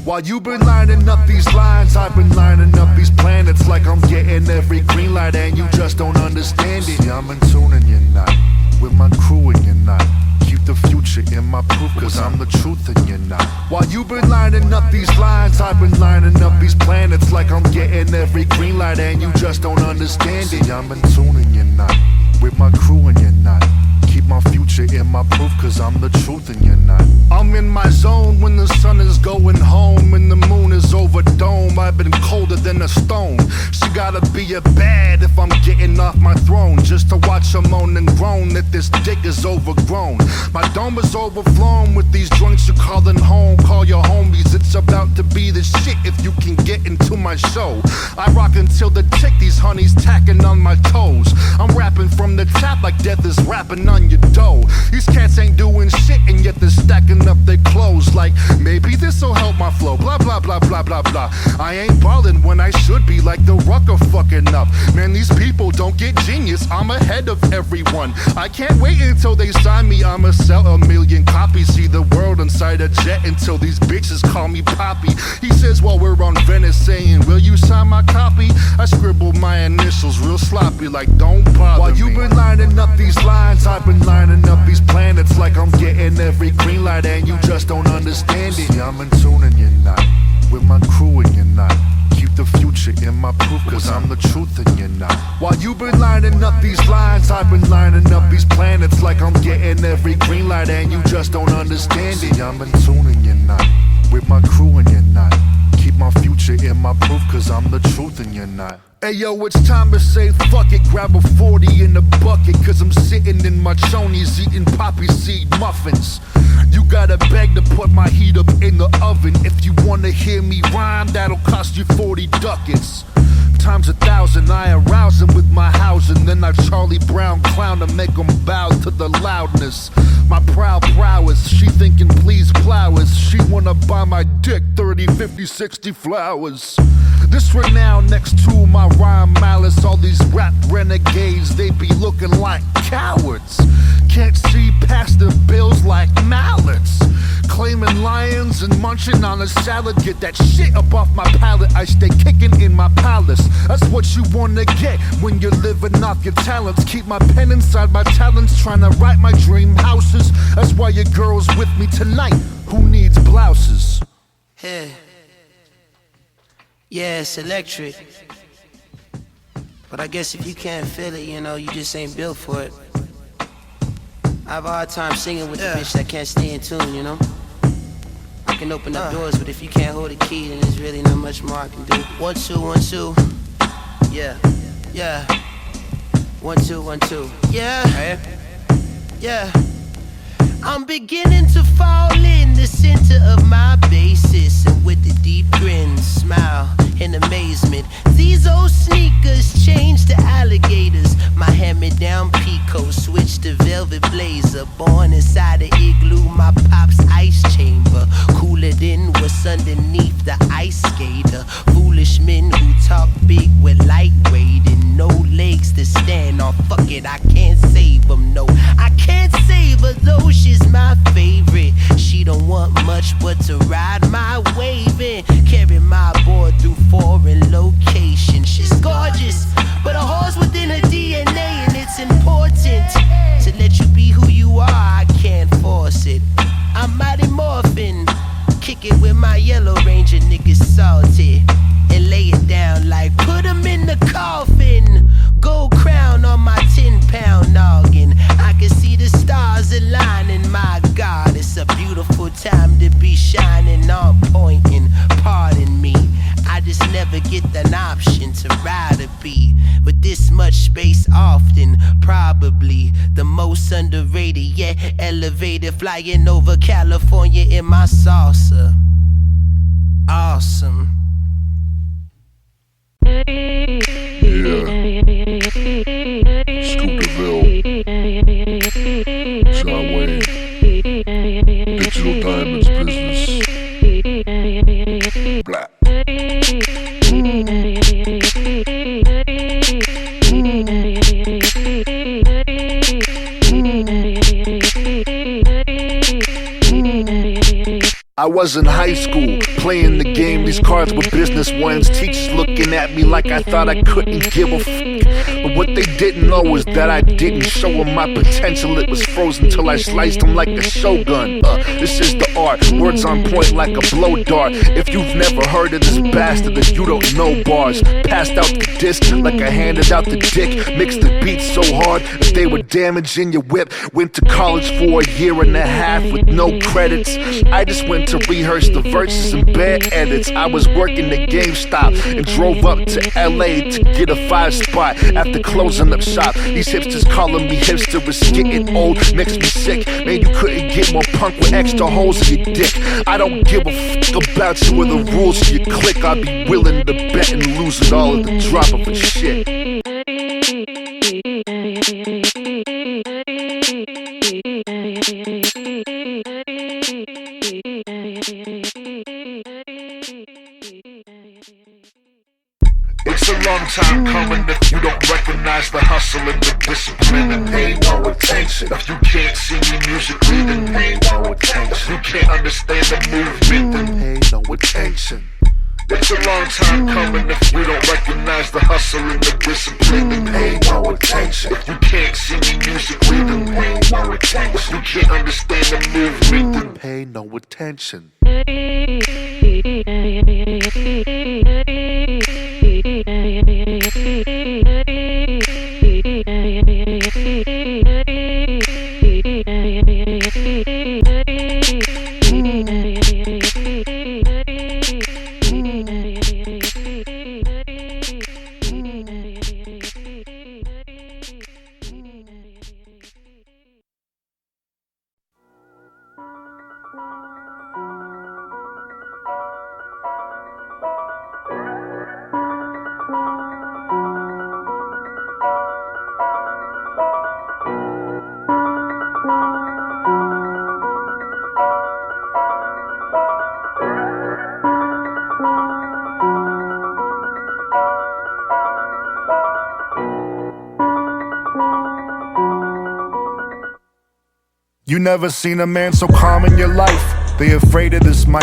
While you've been lining up these lines, I've been lining up these planets like I'm getting every green light and you just don't understand it. See, I'm in tune and you're not, with my crew and you're not. Keep the future in my proof, cause I'm the truth and you're not. While you've been lining up these lines, I've been lining up these planets like I'm getting every green light and you just don't understand it. See, I'm in tune and you're not, with my crew and you're not. Keep my future in my proof, cause I'm the truth and you're not. I'm in my zone when the sun is going home and the moon is over dome. I've been colder than a stone. She gotta be a bad if I'm getting off my throne, just to watch her moan and groan that this dick is overgrown. My dome is overflown with these joints you calling home. Call your homies, it's about to be the shit if you can get into my show. I rock until the tick, these honeys tacking on my toes. I'm rapping from the top like death is rapping on your dough. These cats ain't doing shit and yet they're stacking up their clothes like maybe this'll help my flow. Blah blah blah blah blah blah. I ain't ballin' when I should be like the Rucker fucking up. Man, these people don't get genius, I'm ahead of everyone. I can't wait until they sign me, I'ma sell 1 million copies. See the world inside a jet until these bitches call me Poppy. He says while we're on Venice saying, will you sign my copy? I scribble my initials real sloppy like don't bother While you've been lining up these lines, I've been lining up these planets like I'm getting every green light and you just don't understand it. See, I'm in tune and you're not, with my crew and you're not. Keep the future in my proof, cause I'm the truth and you're not. While you've been lining up these lines, I've been lining up these planets like I'm getting every green light and you just don't understand it. See, I'm in tune and you're not, with my crew and you're not. Keep my future in my proof, cause I'm the truth and you're not. Hey yo, it's time to say fuck it, grab a 40 in the bucket, cause I'm sitting in my chonies eating poppy seed muffins. You gotta beg to put my heat up in the oven. If you wanna hear me rhyme, that'll cost you 40 ducats. Times 1,000, I arouse them with my housing. Then I Charlie Brown clown to make them bow to the loudness. My proud prowess, she thinking please flowers. She wanna buy my dick 30, 50, 60 flowers. This renown next to my rhyme malice. All these rap renegades, they be looking like cowards. Can't see past the bills like mallets. Claiming lions and munching on a salad. Get that shit up off my palate, I stay kicking in my palace. That's what you wanna get when you're living off your talents. Keep my pen inside my talents, trying to write my dream houses. That's why your girl's with me tonight, who needs blouses? Hey. Yeah, it's electric. But I guess if you can't feel it, you know, you just ain't built for it. I have a hard time singing with the bitch that can't stay in tune, you know? I can open up doors, but if you can't hold a key, then there's really not much more I can do. 1, 2, 1, 2. Yeah, yeah. 1, 2, 1, 2. Yeah, right. Yeah. I'm beginning to fall in the center of my basis, and with a deep grin, smile in amazement. These old sneakers changed to alligators. My hand-me-down Pico switched to velvet blazer. Born inside the igloo, my pop's ice chamber. Cooler than what's underneath the ice skater. Foolish men who talk big with lightweight and no legs to stand on. Fuck it, I can't save them, no. I can't save her though, she's my favorite. She don't want much but to ride my wave and carry my board through foreign locations. She's gorgeous, but a horse within her DNA, and it's important to let you be who you are. I can't force it. I'm mighty morphin', kick it with my Yellow Ranger niggas salty, and lay it down like put 'em in the coffin. Gold crown on my 10-pound noggin. I can see the stars aligning. My God, it's a beautiful time to be shining on point. And pardon me, I just never get an option to ride a beat with this much space often. Probably the most underrated, yet elevated, flying over California in my salsa. Awesome. Scooterville, John Wayne, Digital Diamonds Business, Black. I was in high school, playing the game, these cards were business ones. Teachers looking at me like I thought I couldn't give a but what they didn't know was that I didn't show them my potential. It was frozen till I sliced them like a shogun. This is the art, words on point like a blow dart. If you've never heard of this bastard, then you don't know bars. Passed out the disc like I handed out the dick. Mixed the beats so hard that they were damaging your whip. Went to college for a year and a half with no credits. I just went to rehearse the verses and bad edits. I was working at GameStop and drove up to LA to get a 5 spot after closing up shop. These hipsters calling me hipster was getting old, makes me sick. Man, you couldn't get more punk with extra holes in your dick. I don't give a fuck about you or the rules of your clique. I'd be willing to bet and lose it all at the drop of a shit. It's a long time coming if you don't recognize the hustle and the discipline and pay no attention. If you can't see me musically, then pay no attention. You can't understand the movement, then pay no attention. It's a long time coming if you don't recognize the hustle and the discipline, then pay no attention. If you can't see me musically, then pay no attention. You can't understand the movement, then pay no attention. You never seen a man so calm in your life. They afraid of this mic.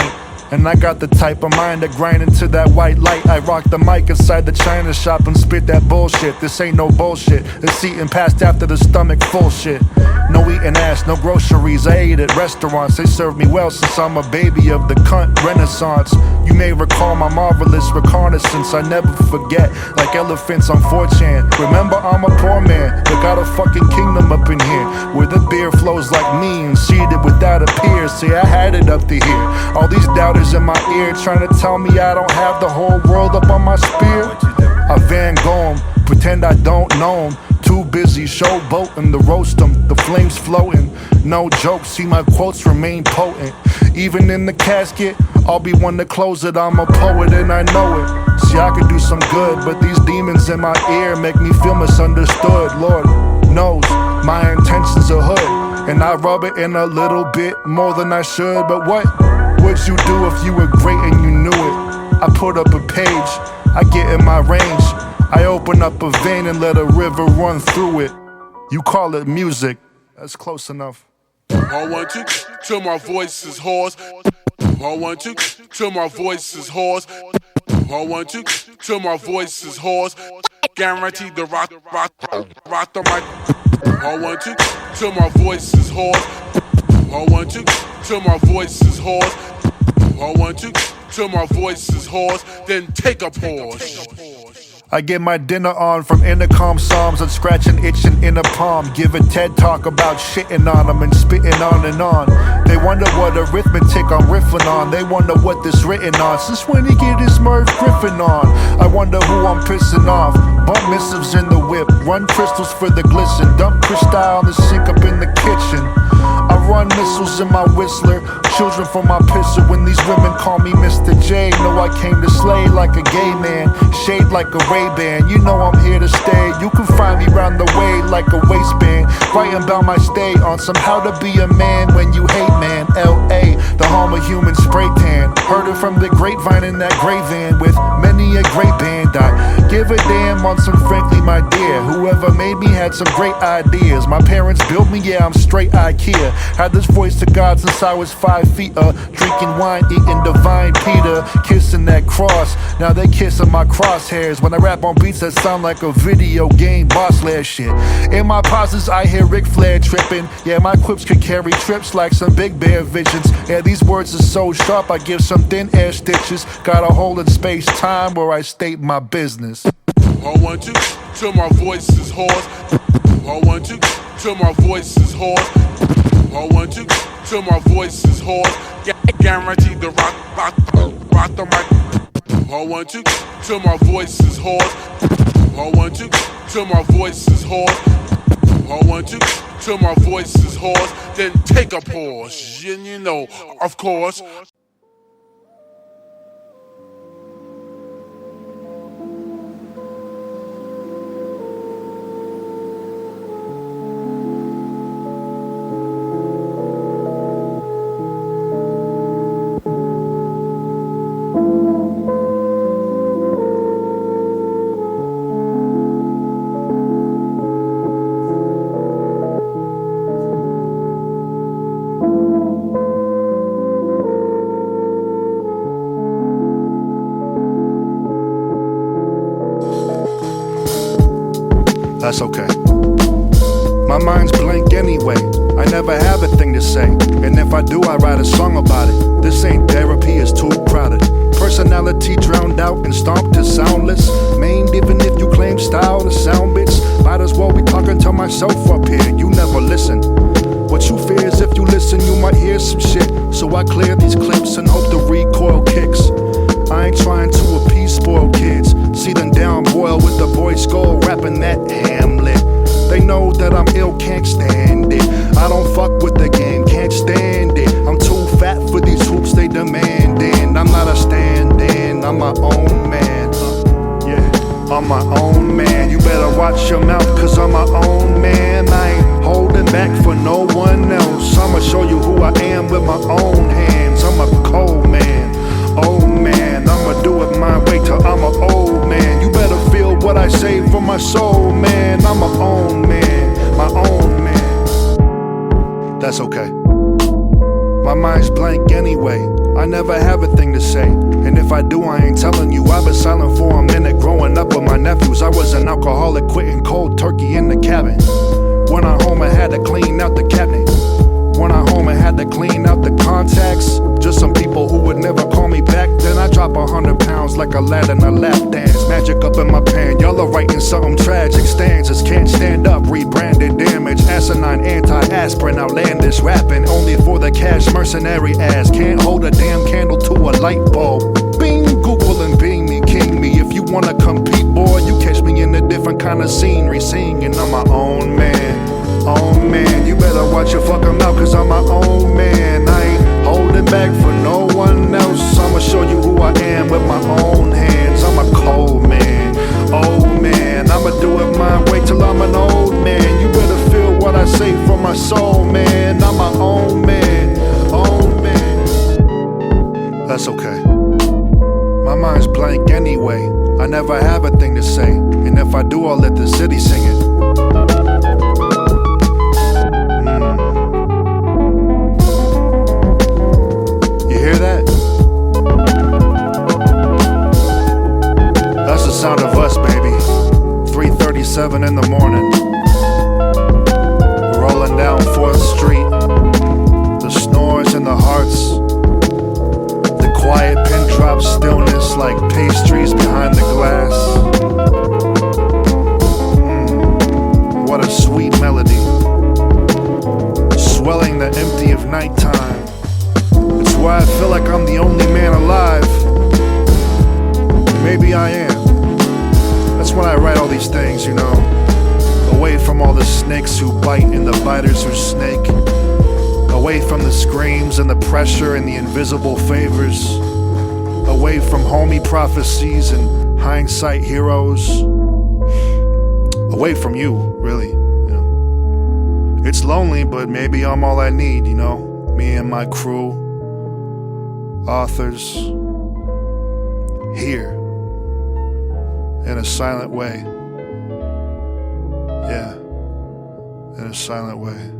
And I got the type of mind that grind into that white light. I rock the mic inside the china shop and spit that bullshit. This ain't no bullshit. It's eating past after the stomach full shit. No eating ass, no groceries. I ate at restaurants. They served me well since I'm a baby of the cunt renaissance. You may recall my marvelous reconnaissance. I never forget, like elephants on 4chan. Remember, I'm a poor man, but got a fucking kingdom up in here, where the beer flows like me and seated without a peer. See, I had it up to here. All these doubters in my ear trying to tell me I don't have the whole world up on my spear. I Van Gogh 'em, pretend I don't know 'em. Too busy showboating to roast 'em, the flames floating. No joke, see my quotes remain potent. Even in the casket, I'll be one to close it. I'm a poet and I know it. See, I could do some good, but these demons in my ear make me feel misunderstood. Lord knows my intentions are hood, and I rub it in a little bit more than I should. But what would you do if you were great and you knew it? I put up a page, I get in my range, I open up a vein and let a river run through it. You call it music, that's close enough. I want you till my voice is hoarse. I want you till my voice is hoarse. I want you till my voice is hoarse. Guaranteed to rock the mic. I want you till my voice is hoarse. I want you till my voice is hoarse. I want you till my voice is hoarse. Then take a pause. I get my dinner on from intercom psalms and scratching itching in a palm. Give a TED talk about shitting on them and spitting on and on. They wonder what arithmetic I'm riffing on. They wonder what this written on. Since when he get his Merv Griffin on? I wonder who I'm pissing off. Bump missives in the whip, run crystals for the glisten. Dump crystal on the sink up in the kitchen. I run missiles in my whistler, children from my pistol. When these women call me Mr. J, know I came to slay like a gay man, shade like a Ray-Ban. You know I'm here to stay. You can find me round the way like a waistband, writing about my stay on some how to be a man when you hate man. L.A., the home of human spray tan. Heard it from the grapevine in that gray van with many a great band. I give a damn on some frankly, my dear. Whoever made me had some great ideas. My parents built me, yeah, I'm straight IKEA. Had this voice to God since I was 5 feet. Drinking wine, eating divine Peter, kissing that cross. Now they kissing my crosshairs. When I rap on beats that sound like a video game boss lair shit. In my pauses, I hear Ric Flair tripping. Yeah, my quips could carry trips like some Big Bear visions. Yeah, these words are so sharp, I give some thin air stitches. Got a hole in space-time where I state my business. I want you till my voice is hoarse. I want you till my voice is hoarse. I want you till my voice is hoarse. Guaranteed to rock the mic. I want you till my voice is hoarse. I want you till my voice is hoarse. I want you till my voice is hoarse. Then take a pause, and you know, of course. That's okay. My mind's blank anyway. I never have a thing to say. And if I do, I write a song about it. This ain't therapy, it's too crowded. Personality drowned out and stomped to soundless. Maimed even if you claim style to sound bits. Might as well be talking to myself up here. You never listen. What you fear is if you listen, you might hear some shit. So I clear these clips and hope the recoil kicks. I ain't trying to appease spoiled kids. See them down boiled with the boy skull rapping that Hamlet. They know that I'm ill, can't stand it. I don't fuck with the game, can't stand it. I'm too fat for these hoops they demanding. I'm not a stand-in, I'm my own man. Yeah, I'm my own man. You better watch your mouth, cause I'm my own man. I ain't holding back for no one else. I'ma show you who I am with my own hands. I'm a cold man. Oh man, I'ma do it my way till I'm an old man. You better feel what I say from my soul, man. I'm my own man, my own man. That's okay. My mind's blank anyway. I never have a thing to say. And if I do, I ain't telling you. I've been silent for a minute growing up with my nephews. I was an alcoholic, quitting cold turkey in the cabin. When I home, I had to clean out the cabinet. When I home, I had to clean out the contacts. Just some people who would never call me back. Then I drop 100 pounds like a lad in a lap dance. Magic up in my pan, y'all are writing something tragic. Stanzas can't stand up, rebranded damage. Asinine, anti-aspirin, outlandish rapping. Only for the cash, mercenary ass. Can't hold a damn candle to a light bulb. Bing, Google and Bing me, king me. If you wanna compete, boy, you catch me in a different kind of scenery. Singing, I'm my own man. Own man, you better watch your fucking mouth, cause I'm my own man. I ain't holding back for no one else. I'ma show you who I am with my own hands. I'm a cold man, old man. I'ma do it my way till I'm an old man. You better feel what I say from my soul, man. I'm my own man, own man. That's okay. My mind's blank anyway. I never have a thing to say. And if I do, I'll let the city sing it. Hear that? That's the sound of us, baby. 3:37 in the morning. Rolling down 4th Street. The snores in the hearts. The quiet pin drop stillness like pastries behind the glass. What a sweet melody. Swelling the empty of nighttime. It's why I feel like I'm the only man alive. Maybe I am. That's when I write all these things, you know. Away from all the snakes who bite and the biters who snake. Away from the screams and the pressure and the invisible favors. Away from homie prophecies and hindsight heroes. Away from you, really, you know. It's lonely, but maybe I'm all I need, you know. Me and my crew. authors here in a silent way. Yeah, in a silent way.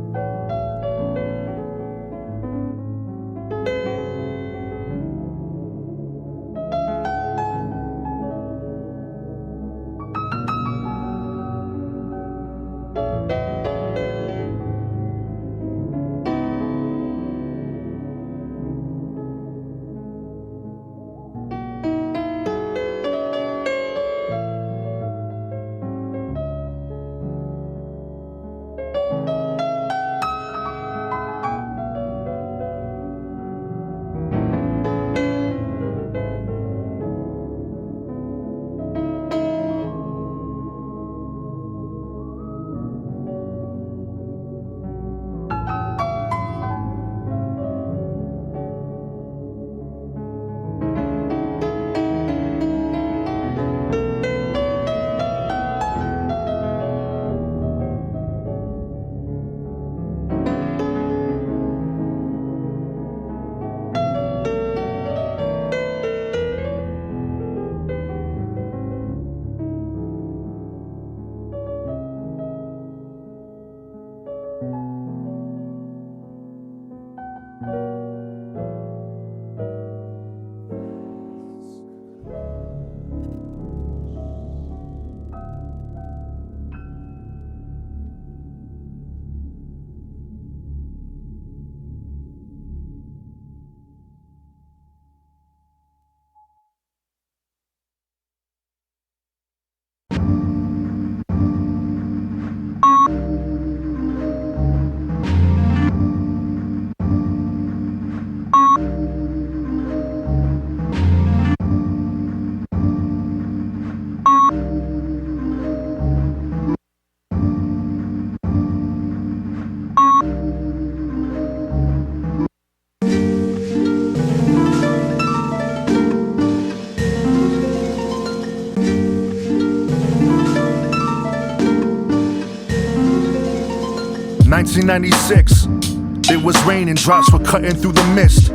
$1996, it was raining, drops were cutting through the mist.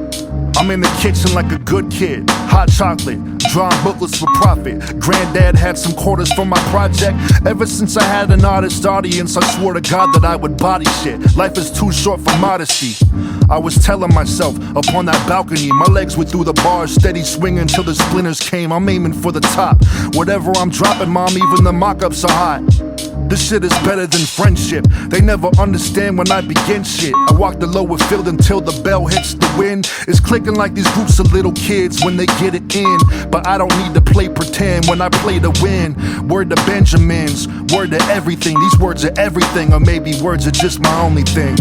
I'm in the kitchen like a good kid, hot chocolate, drawing booklets for profit. Granddad had some quarters for my project. Ever since I had an artist audience, I swore to God that I would body shit. Life is too short for modesty. I was telling myself upon that balcony, my legs were through the bars, steady swinging till the splinters came. I'm aiming for the top. Whatever I'm dropping, mom, even the mock-ups are hot. This shit is better than friendship. They never understand when I begin shit. I walk the lower field until the bell hits the wind. It's clicking like these groups of little kids when they get it in. But I don't need to play pretend when I play to win. Word to Benjamins, word to everything. These words are everything, or maybe words are just my only thing.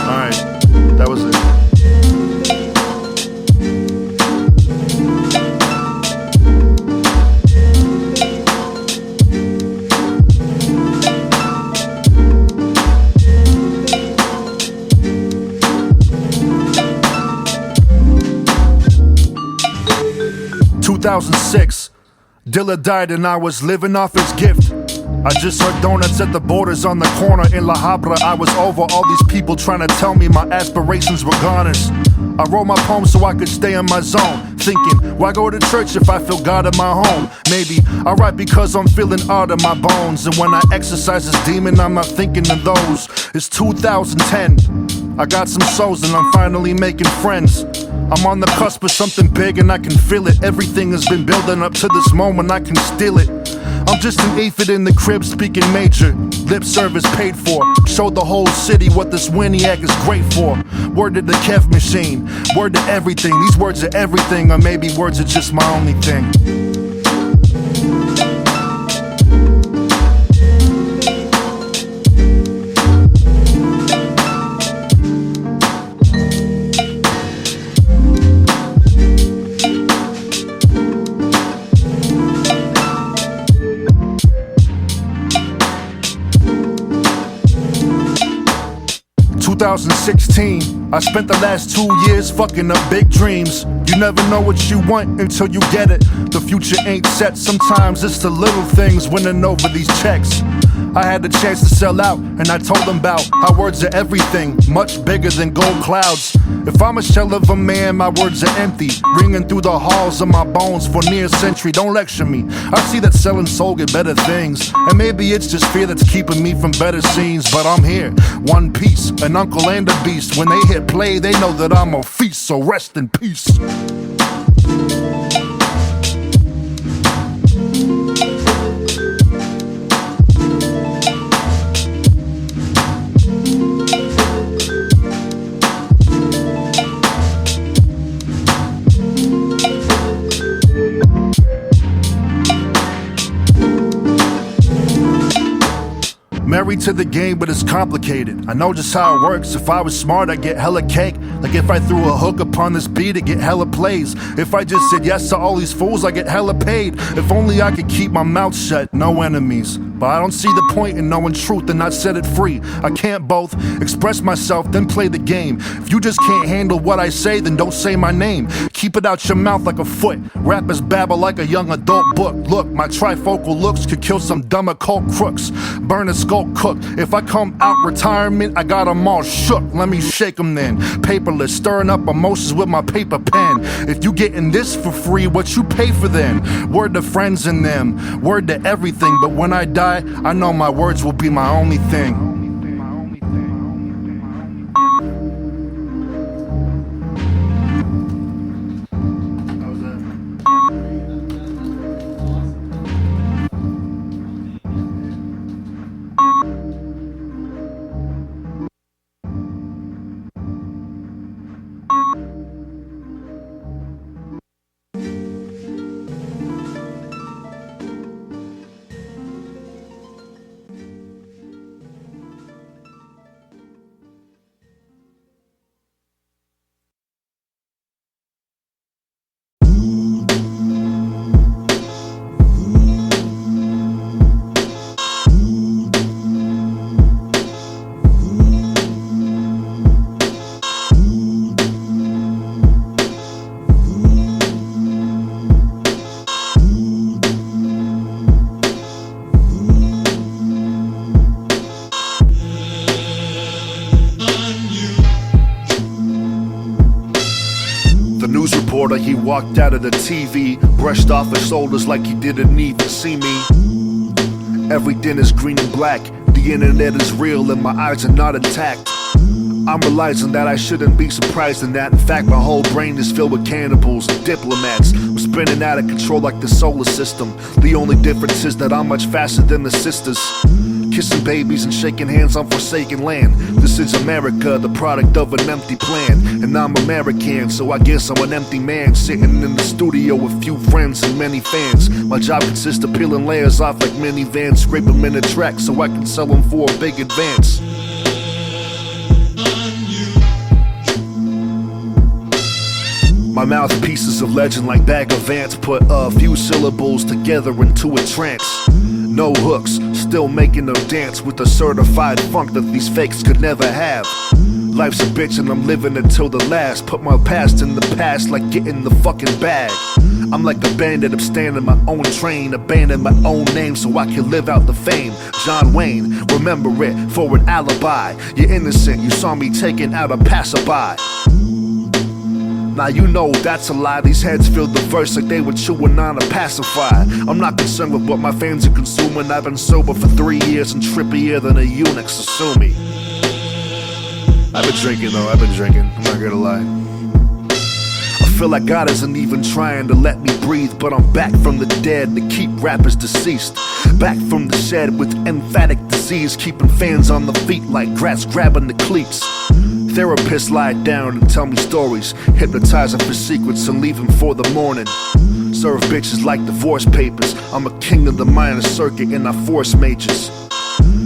Alright, that was it. 2006, Dilla died and I was living off his gift. I just heard donuts at the Borders on the corner in La Habra. I was over all these people trying to tell me my aspirations were goners. I wrote my poem so I could stay in my zone, thinking, why go to church if I feel God in my home? Maybe I write because I'm feeling art in my bones, and when I exercise this demon, I'm not thinking of those. It's 2010, I got some souls and I'm finally making friends. I'm on the cusp of something big and I can feel it. Everything has been building up to this moment, I can steal it. I'm just an aphid in the crib speaking major. Lip service paid for. Showed the whole city what this Winiac is great for. Word to the Kev machine. Word to everything. These words are everything, or maybe words are just my only thing. 2016, I spent the last 2 years fucking up big dreams. You never know what you want until you get it. The future ain't set, sometimes it's the little things winning over these checks. I had the chance to sell out, and I told them about how words are everything, much bigger than gold clouds. If I'm a shell of a man, my words are empty, ringing through the halls of my bones for near a century. Don't lecture me. I see that selling soul get better things, and maybe it's just fear that's keeping me from better scenes. But I'm here, one piece, an uncle and a beast. When they hit play, they know that I'm a feast, so rest in peace. Married to the game, but it's complicated. I know just how it works. If I was smart, I'd get hella cake. Like if I threw a hook upon this beat, I'd get hella plays. If I just said yes to all these fools, I get hella paid. If only I could keep my mouth shut, no enemies. But I don't see the point in knowing truth and not set it free. I can't both express myself, then play the game. If you just can't handle what I say, then don't say my name. Keep it out your mouth like a foot. Rappers babble like a young adult book. Look, my trifocal looks could kill some dumb occult crooks. Burn a skull cook. If I come out retirement, I got them all shook. Let me shake them then. Paperless, stirring up emotions with my paper pen. If you getting this for free, what you pay for then? Word to friends and them, word to everything. But when I die, I know my words will be my only thing. He walked out of the TV, brushed off his shoulders like he didn't even see me. Everything is green and black, the internet is real and my eyes are not intact. I'm realizing that I shouldn't be surprised in that. In fact, my whole brain is filled with cannibals and diplomats. We're spinning out of control like the solar system. The only difference is that I'm much faster than the sisters. Kissing babies and shaking hands on forsaken land. This is America, the product of an empty plan. And I'm American, so I guess I'm an empty man, sitting in the studio with few friends and many fans. My job consists of peeling layers off like minivans, scrape them in a track so I can sell them for a big advance. My mouthpieces of legend like bag of ants, put a few syllables together into a trance. No hooks, still making them dance with a certified funk that these fakes could never have. Life's a bitch and I'm living until the last. Put my past in the past like getting the fucking bag. I'm like the bandit, I'm standing my own train, abandon my own name so I can live out the fame. John Wayne, remember it for an alibi. You're innocent, you saw me taking out a passerby. Now you know that's a lie, these heads feel the verse like they were chewing on a pacifier. I'm not concerned with what my fans are consuming. I've been sober for 3 years and trippier than a eunuch, so sue me. I've been drinking though, I'm not gonna lie. I feel like God isn't even trying to let me breathe, but I'm back from the dead to keep rappers deceased. Back from the shed with emphatic disease, keeping fans on the feet like grass grabbing the cleats. Therapists lie down and tell me stories, hypnotizing for secrets and leaving for the morning. Serve bitches like divorce papers, I'm a king of the minor circuit and I force majors.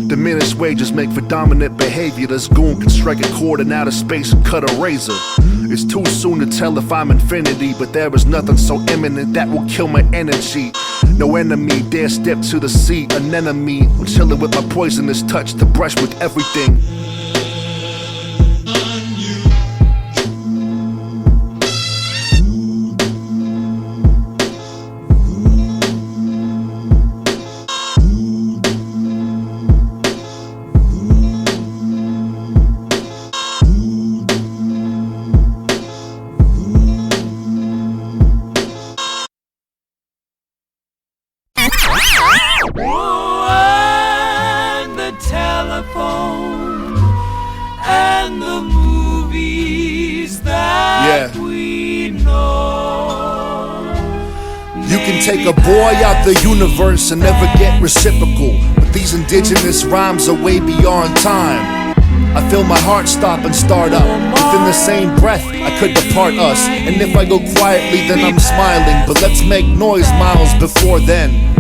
Diminished wages make for dominant behavior. This goon can strike a chord in outer space and cut a razor. It's too soon to tell if I'm infinity, but there is nothing so imminent that will kill my energy. No enemy dare step to the sea, an enemy. I'm chilling with my poisonous touch to brush with everything. than the movies that we know. You can take a boy out the universe and never get reciprocal, but these indigenous rhymes are way beyond time. I feel my heart stop and start up. Within the same breath, I could depart us. And if I go quietly, then I'm smiling. But let's make noise miles before then.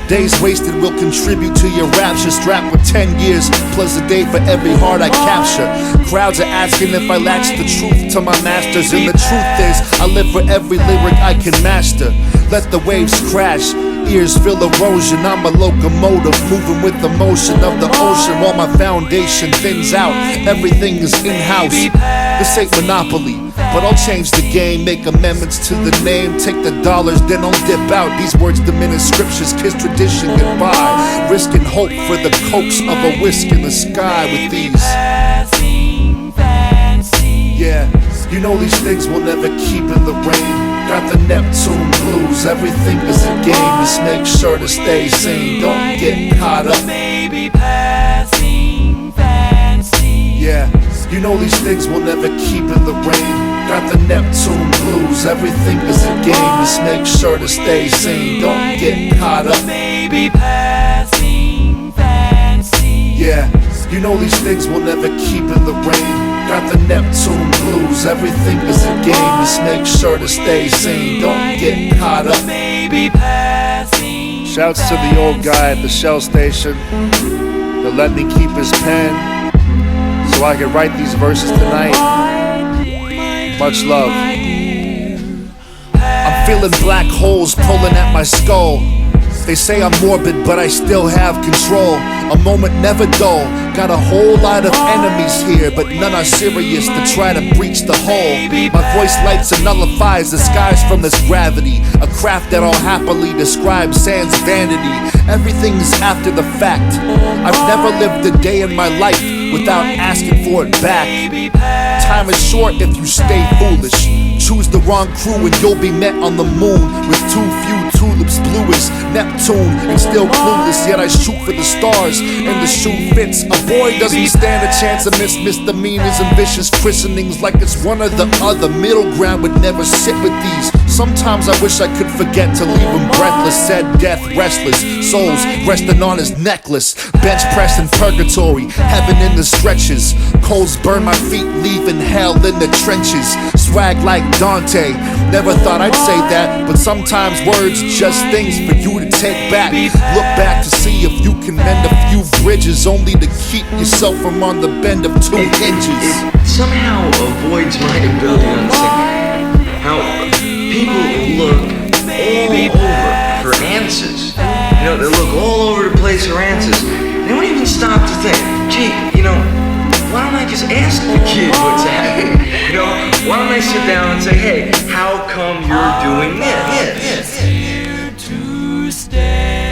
Days wasted will contribute to your rapture. Strapped with 10 years, plus a day for every heart I capture. Crowds are asking if I latch the truth to my masters. And the truth is, I live for every lyric I can master. Let the waves crash, ears feel erosion. I'm a locomotive moving with the motion of the ocean. While my foundation thins out, everything is in-house. This ain't Monopoly, but I'll change the game. Make amendments to the name, take the dollars, then I'll dip out. These words diminish scriptures, kiss tradition goodbye. Risking hope for the coax of a whisk in the sky with these. Yeah, you know these things will never keep in the rain. Got the Neptune blues, everything is a game. Just make sure to stay sane, don't get caught up. Yeah, you know these things will never keep in the rain. Got the Neptune blues, everything is a game. Just make sure to stay sane, don't get caught up. Yeah, you know these things will never keep in the rain. Got the Neptune blues, everything is a game. Just make sure to stay sane, don't get caught up. Shouts to the old guy at the Shell station that let me keep his pen so I could write these verses tonight. Much love. I'm feeling black holes pulling at my skull. They say I'm morbid, but I still have control. A moment never dull. Got a whole lot of enemies here, but none are serious to try to breach the hole. My voice lights and nullifies the skies from this gravity. A craft that I'll happily describe sans vanity. Everything is after the fact. I've never lived a day in my life without asking for it back. Time is short if you stay foolish. Choose the wrong crew and you'll be met on the moon with too few tulips, blue as Neptune and still clueless. Yet I shoot for the stars and the shoe fits. A boy doesn't stand a chance amidst misdemeanors and vicious christenings like it's one or the other. Middle ground would never sit with these. Sometimes I wish I could forget to leave him breathless. Said death, restless souls resting on his necklace. Bench press in purgatory, heaven in the stretches. Coals burn my feet, leaving hell in the trenches. Swag like Dante, never thought I'd say that, but sometimes words just things for you to take back. Look back to see if you can mend a few bridges, only to keep yourself from on the bend of two hinges. It somehow avoids my ability to understand how people look all over for answers. You know, they look all over the place for answers. They won't even stop to think, gee, you know, why don't I just ask the kid what's happening? You know, why don't I sit down and say, hey, how come you're doing this? Here to stay.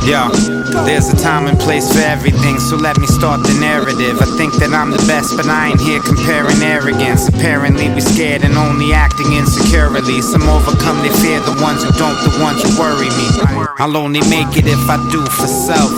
Yo, there's a time and place for everything, so let me start the narrative. I think that I'm the best, but I ain't here comparing arrogance. Apparently we scared and only acting insecurely. Some overcome their fear, the ones who don't, the ones who worry me. I'll only make it if I do for self.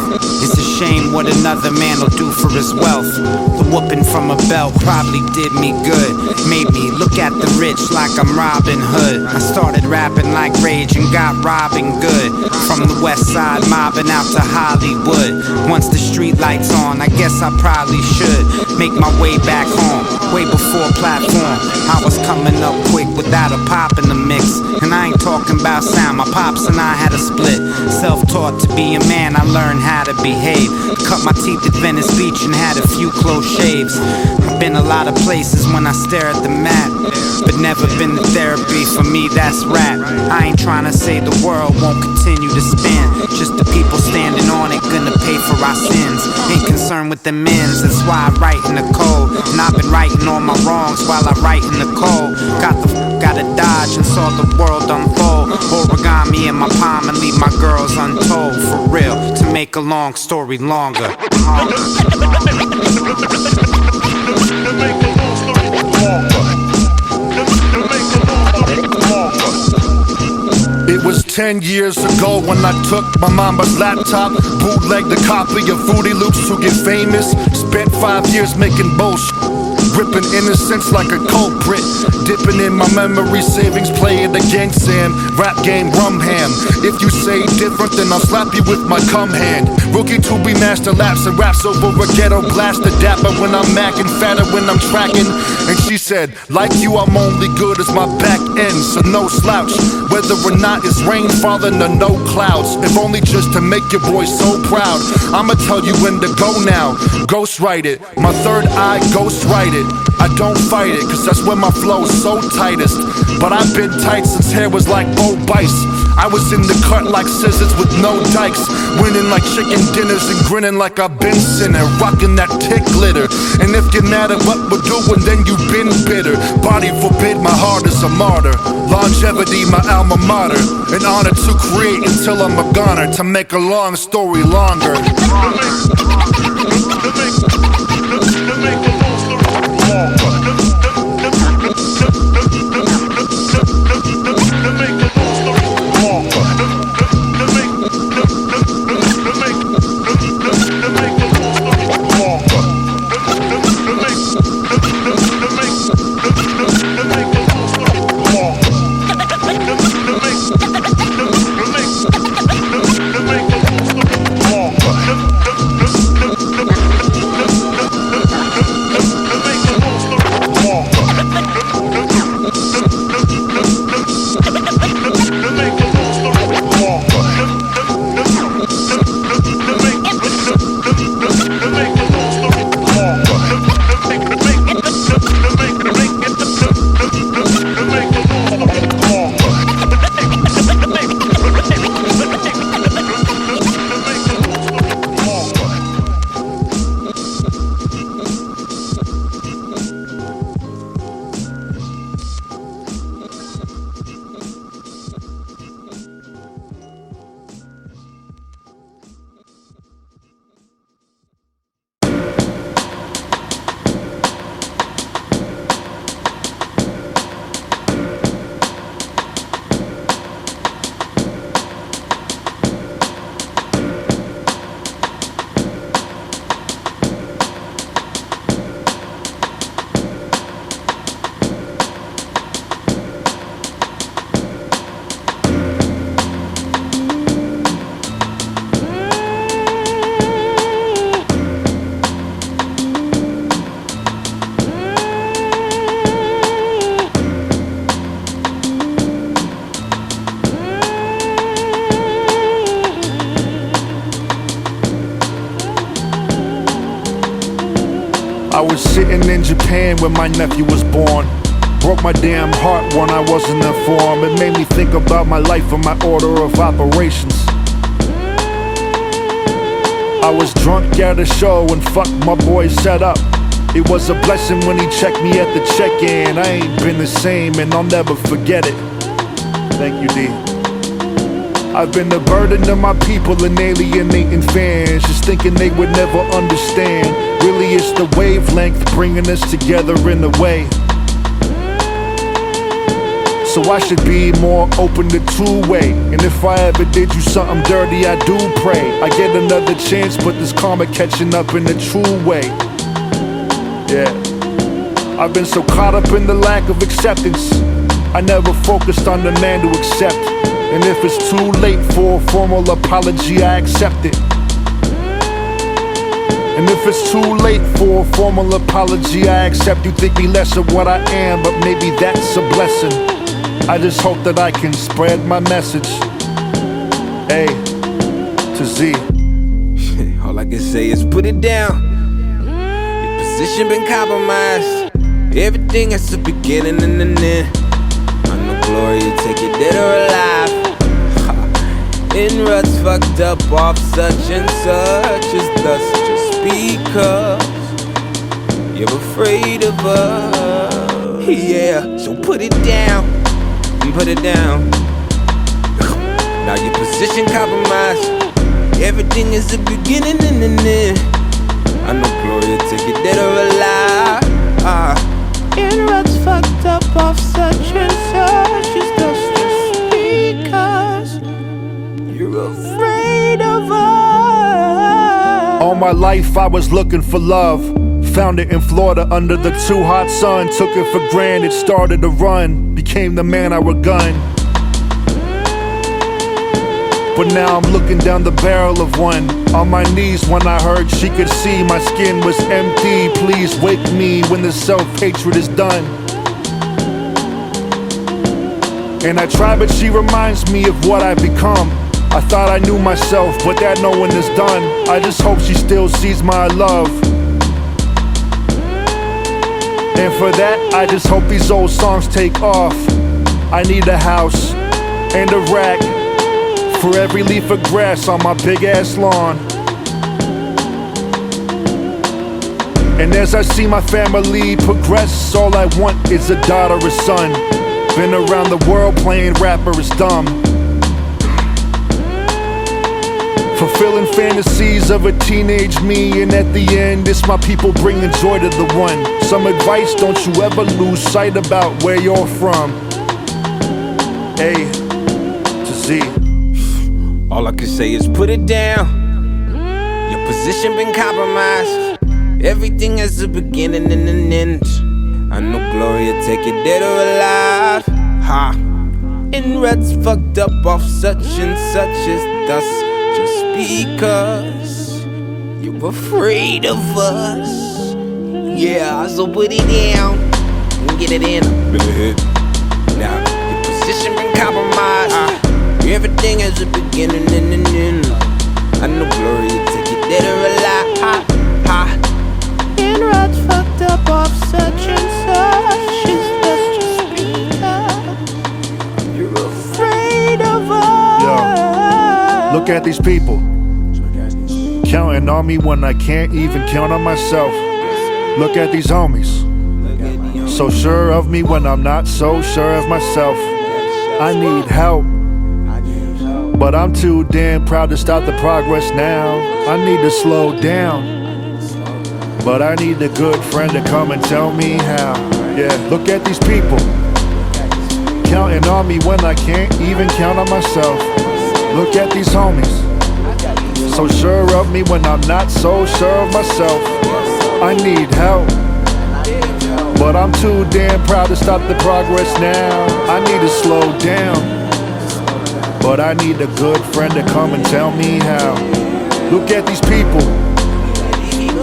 It's a shame what another man will do for his wealth. The whooping from a belt probably did me good, made me look at the rich like I'm Robin Hood. I started rapping like Rage and got robbing good. From the west side mobbing out to Hollywood. Once the street lights on, I guess I probably should make my way back home, way before platform. I was coming up quick without a pop in the mix, and I ain't talking about sound. My pops and I had a split. Self-taught to be a man, I learned how to behave. Cut my teeth at Venice Beach and had a few close shaves. I've been a lot of places when I stare at the map, but never been to therapy. For me, that's rap. I ain't trying to say the world won't continue to spin, just the people standing on it gonna pay for our sins. Ain't concerned with the men's, that's why I write in the code. And I've been writing all my wrongs while I write in the code. Gotta dodge and saw the world unfold. Origami in my palm and leave my girls untold. For real, to make a long story longer. It was 10 years ago when I took my mama's laptop, bootlegged a copy of Fruity Loops to get famous. Spent 5 years making bullshit, ripping innocence like a culprit, dipping in my memory savings, playing the gang Sam, rap game rum ham. If you say different, then I'll slap you with my cum hand. Rookie to be master laps and raps over a ghetto blaster, dapper when I'm macking, fatter when I'm tracking. And she said, like you, I'm only good as my back end, so no slouch. Whether or not it's rain falling or no clouds, if only just to make your boy so proud. I'ma tell you when to go now, ghost write it. My third eye ghost write it. I don't fight it, cause that's when my flow's so tightest. But I've been tight since hair was like Bo Bice. I was in the cut like scissors with no dikes, winning like chicken dinners and grinning like I've been sinning, rocking that tick glitter. And if you're mad at what we're doing, then you've been bitter. Body forbid, my heart is a martyr. Longevity, my alma mater. An honor to create until I'm a goner, to make a long story longer. I was sitting in Japan when my nephew was born. Broke my damn heart when I wasn't informed. It made me think about my life and my order of operations. I was drunk at a show and fucked my boy set up. It was a blessing when he checked me at the check-in. I ain't been the same and I'll never forget it. Thank you, D. I've been the burden of my people and alienating fans, just thinking they would never understand. Really it's the wavelength bringing us together in a way. So I should be more open to two-way. And if I ever did you something dirty, I do pray I get another chance, but this karma catching up in a true way. Yeah, I've been so caught up in the lack of acceptance, I never focused on the man to accept. And if it's too late for a formal apology, I accept it. And if it's too late for a formal apology, I accept you think me less of what I am, but maybe that's a blessing. I just hope that I can spread my message. A to Z. All I can say is put it down. Your position been compromised. Everything has a beginning and an end. I know glory, you take it dead or alive. In ruts fucked up off such and such as thus, just because you're afraid of us. Yeah, so put it down, put it down. Now your position compromised. Everything is a beginning and an end. I know glory, take it dead or alive. In ruts fucked up off such and such as thus, just because you're afraid of us. All my life I was looking for love. Found it in Florida under the too hot sun. Took it for granted, started to run. Became the man I would gun. But now I'm looking down the barrel of one. On my knees when I heard she could see my skin was empty. Please wake me when the self-hatred is done. And I try, but she reminds me of what I've become. I thought I knew myself, but that no one is done. I just hope she still sees my love. And for that, I just hope these old songs take off. I need a house and a rack for every leaf of grass on my big ass lawn. And as I see my family progress, all I want is a daughter or son. Been around the world playing rapper is dumb. Fulfilling fantasies of a teenage me, and at the end it's my people bringing joy to the one. Some advice, don't you ever lose sight about where you're from. A to Z. All I can say is put it down. Your position been compromised. Everything has a beginning and an end. I know glory will take it dead or alive. Ha! In ruts fucked up off such and such as thus, just because you're afraid of us. Yeah, so put it down and get it in. Now, your position been compromised. Everything has a beginning and an end. I know glory will take it dead or alive. In ruts fucked up off such and such is that's just because you're afraid of us. Yo, look at these people counting on me when I can't even count on myself. Look at these homies, so sure of me when I'm not so sure of myself. I need help, but I'm too damn proud to stop the progress now. I need to slow down, but I need a good friend to come and tell me how. Yeah, look at these people counting on me when I can't even count on myself. Look at these homies, so sure of me when I'm not so sure of myself. I need help, but I'm too damn proud to stop the progress now. I need to slow down, but I need a good friend to come and tell me how. Look at these people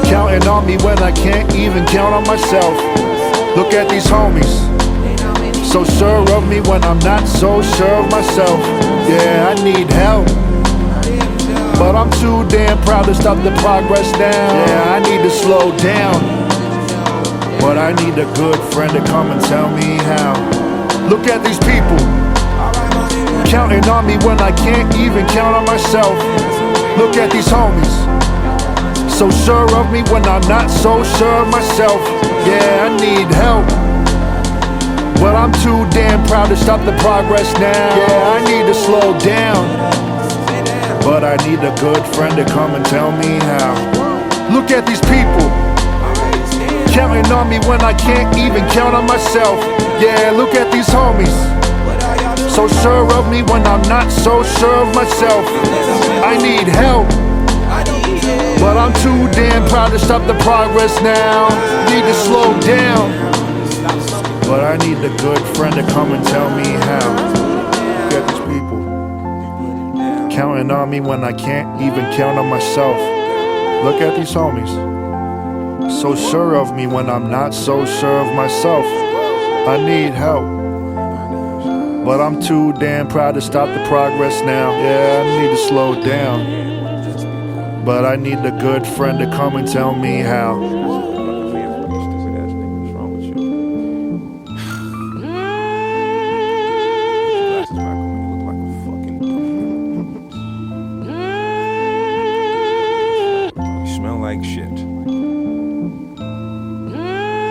counting on me when I can't even count on myself. Look at these homies, so sure of me when I'm not so sure of myself. Yeah, I need help, but I'm too damn proud to stop the progress now. Yeah, I need to slow down, but I need a good friend to come and tell me how. Look at these people, counting on me when I can't even count on myself. Look at these homies, so sure of me when I'm not so sure of myself. Yeah, I need help, but I'm too damn proud to stop the progress now. Yeah, I need to slow down, but I need a good friend to come and tell me how. Look at these people, counting on me when I can't even count on myself. Yeah, look at these homies, so sure of me when I'm not so sure of myself. I need help, but I'm too damn proud to stop the progress now. Need to slow down, but I need a good friend to come and tell me how. Look at these people, counting on me when I can't even count on myself. Look at these homies, so sure of me when I'm not so sure of myself. I need help, but I'm too damn proud to stop the progress now. Yeah, I need to slow down, but I need a good friend to come and tell me how. Like shit.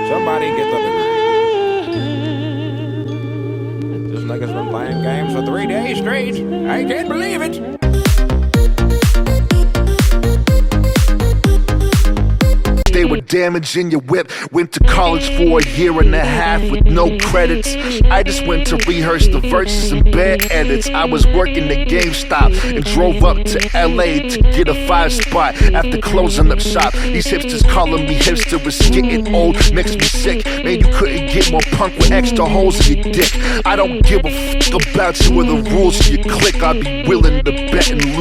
Somebody get the degree. This nigga's been playing games for 3 days straight. I can't believe it. They were damaging your whip. Went to college for 1.5 years with no credits. I just went to rehearse the verses and bad edits. I was working at GameStop and drove up to LA to get a 5 spot after closing up shop. These hipsters calling me hipster was getting old, makes me sick. Man, you couldn't get more punk with extra holes in your dick. I don't give a fuck about you or the rules of your clique. I'd be willing to bet and lose.